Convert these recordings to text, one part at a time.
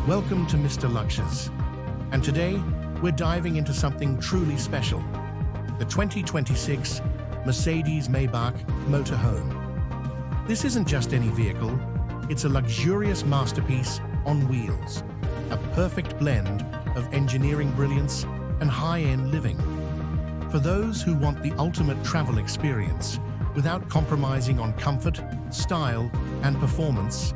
Welcome to Mr. Luxuries, and today we're diving into something truly special, the 2026 Mercedes Maybach Motorhome. This isn't just any vehicle, it's a luxurious masterpiece on wheels, a perfect blend of engineering brilliance and high-end living. For those who want the ultimate travel experience without compromising on comfort, style, and performance,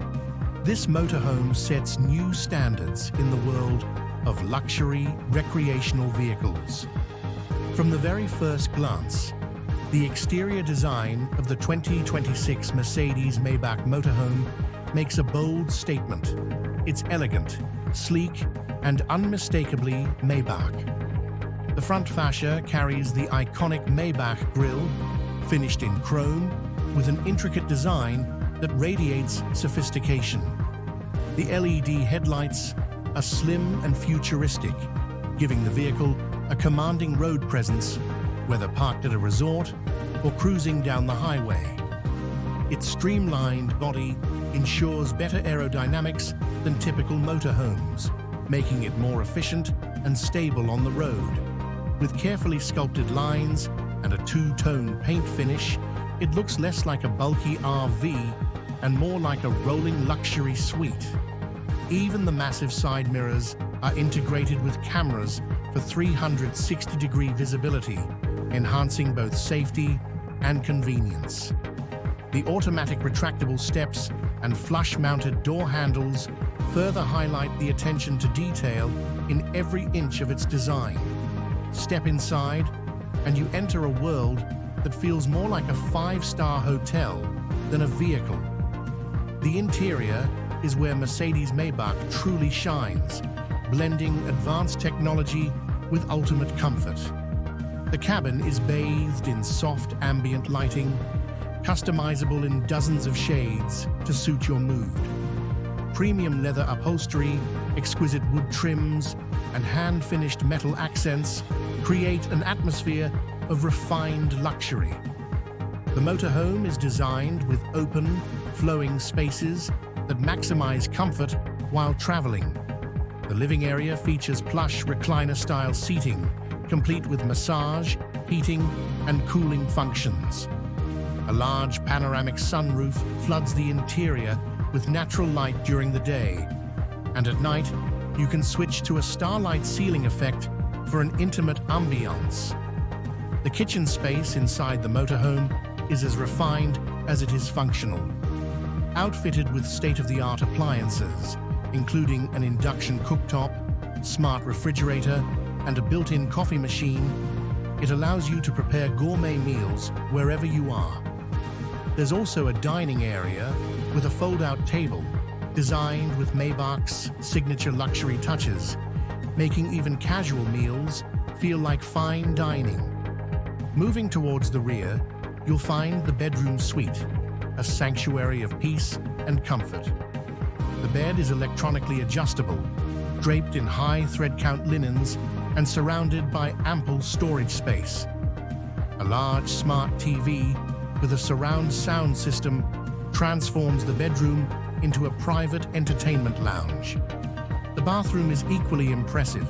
this motorhome sets new standards in the world of luxury recreational vehicles. From the very first glance, the exterior design of the 2026 Mercedes Maybach Motorhome makes a bold statement. It's elegant, sleek, and unmistakably Maybach. The front fascia carries the iconic Maybach grille, finished in chrome, with an intricate design that radiates sophistication. The LED headlights are slim and futuristic, giving the vehicle a commanding road presence, whether parked at a resort or cruising down the highway. Its streamlined body ensures better aerodynamics than typical motorhomes, making it more efficient and stable on the road. With carefully sculpted lines and a two-tone paint finish, it looks less like a bulky RV and more like a rolling luxury suite. Even the massive side mirrors are integrated with cameras for 360-degree visibility, enhancing both safety and convenience. The automatic retractable steps and flush-mounted door handles further highlight the attention to detail in every inch of its design. Step inside, and you enter a world that feels more like a five-star hotel than a vehicle. The interior is where Mercedes Maybach truly shines, blending advanced technology with ultimate comfort. The cabin is bathed in soft ambient lighting, customizable in dozens of shades to suit your mood. Premium leather upholstery, exquisite wood trims, and hand-finished metal accents create an atmosphere of refined luxury. The motorhome is designed with open, flowing spaces that maximize comfort while traveling. The living area features plush recliner-style seating, complete with massage, heating, and cooling functions. A large panoramic sunroof floods the interior with natural light during the day, and at night, you can switch to a starlight ceiling effect for an intimate ambiance. The kitchen space inside the motorhome is as refined as it is functional. Outfitted with state-of-the-art appliances, including an induction cooktop, smart refrigerator, and a built-in coffee machine, it allows you to prepare gourmet meals wherever you are. There's also a dining area with a fold-out table, designed with Maybach's signature luxury touches, making even casual meals feel like fine dining. Moving towards the rear, you'll find the bedroom suite, a sanctuary of peace and comfort. The bed is electronically adjustable, draped in high thread count linens and surrounded by ample storage space. A large smart TV with a surround sound system transforms the bedroom into a private entertainment lounge. The bathroom is equally impressive,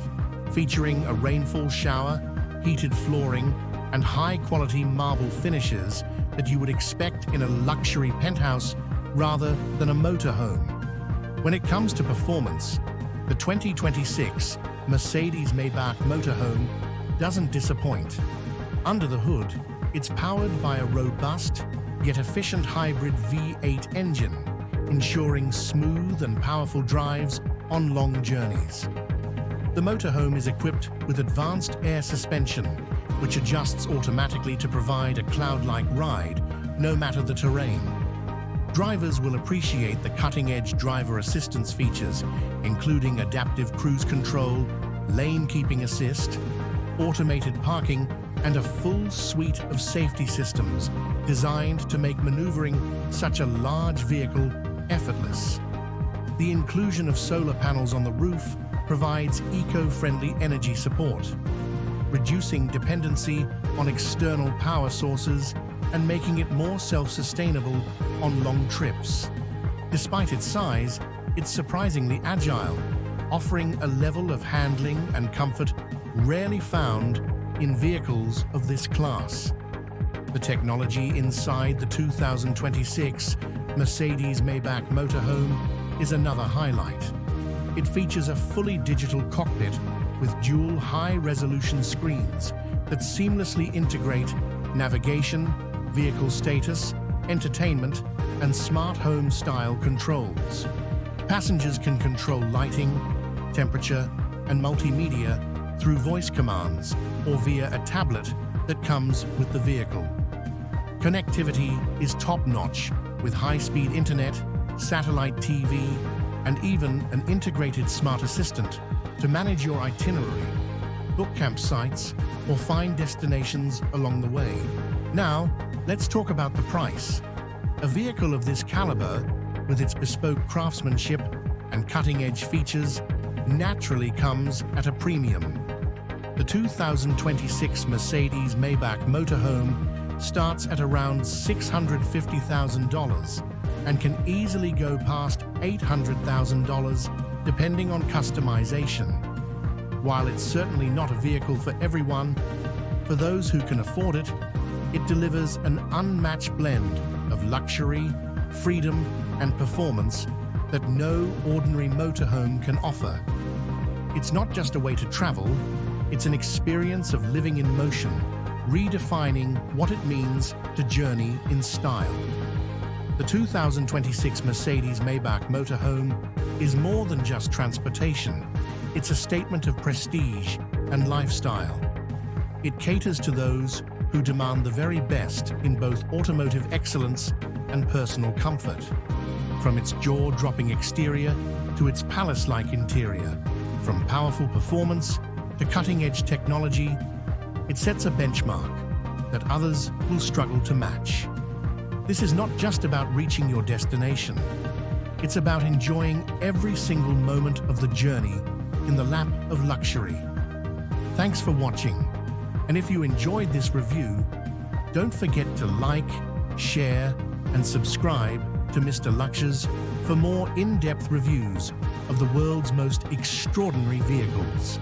featuring a rainfall shower, heated flooring, and high-quality marble finishes that you would expect in a luxury penthouse rather than a motorhome. When it comes to performance, the 2026 Mercedes Maybach Motorhome doesn't disappoint. Under the hood, it's powered by a robust yet efficient hybrid V8 engine, ensuring smooth and powerful drives on long journeys. The motorhome is equipped with advanced air suspension, which adjusts automatically to provide a cloud-like ride, no matter the terrain. Drivers will appreciate the cutting-edge driver assistance features, including adaptive cruise control, lane keeping assist, automated parking, and a full suite of safety systems designed to make maneuvering such a large vehicle effortless. The inclusion of solar panels on the roof provides eco-friendly energy support, reducing dependency on external power sources and making it more self-sustainable on long trips. Despite its size, it's surprisingly agile, offering a level of handling and comfort rarely found in vehicles of this class. The technology inside the 2026 Mercedes Maybach Motorhome is another highlight. It features a fully digital cockpit with dual high-resolution screens that seamlessly integrate navigation, vehicle status, entertainment, and smart home-style controls. Passengers can control lighting, temperature, and multimedia through voice commands or via a tablet that comes with the vehicle. Connectivity is top-notch with high-speed internet, satellite TV, and even an integrated smart assistant to manage your itinerary, book campsites, or find destinations along the way. Now, let's talk about the price. A vehicle of this caliber, with its bespoke craftsmanship and cutting-edge features, naturally comes at a premium. The 2026 Mercedes Maybach Motorhome starts at around $650,000 and can easily go past $800,000 depending on customization. While it's certainly not a vehicle for everyone, for those who can afford it, it delivers an unmatched blend of luxury, freedom, and performance that no ordinary motorhome can offer. It's not just a way to travel, it's an experience of living in motion, redefining what it means to journey in style. The 2026 Mercedes Maybach Motorhome is more than just transportation. It's a statement of prestige and lifestyle. It caters to those who demand the very best in both automotive excellence and personal comfort. From its jaw-dropping exterior to its palace-like interior, from powerful performance to cutting-edge technology, it sets a benchmark that others will struggle to match. This is not just about reaching your destination. It's about enjoying every single moment of the journey in the lap of luxury. Thanks for watching. And if you enjoyed this review, don't forget to like, share, and subscribe to Mr. Luxuries for more in-depth reviews of the world's most extraordinary vehicles.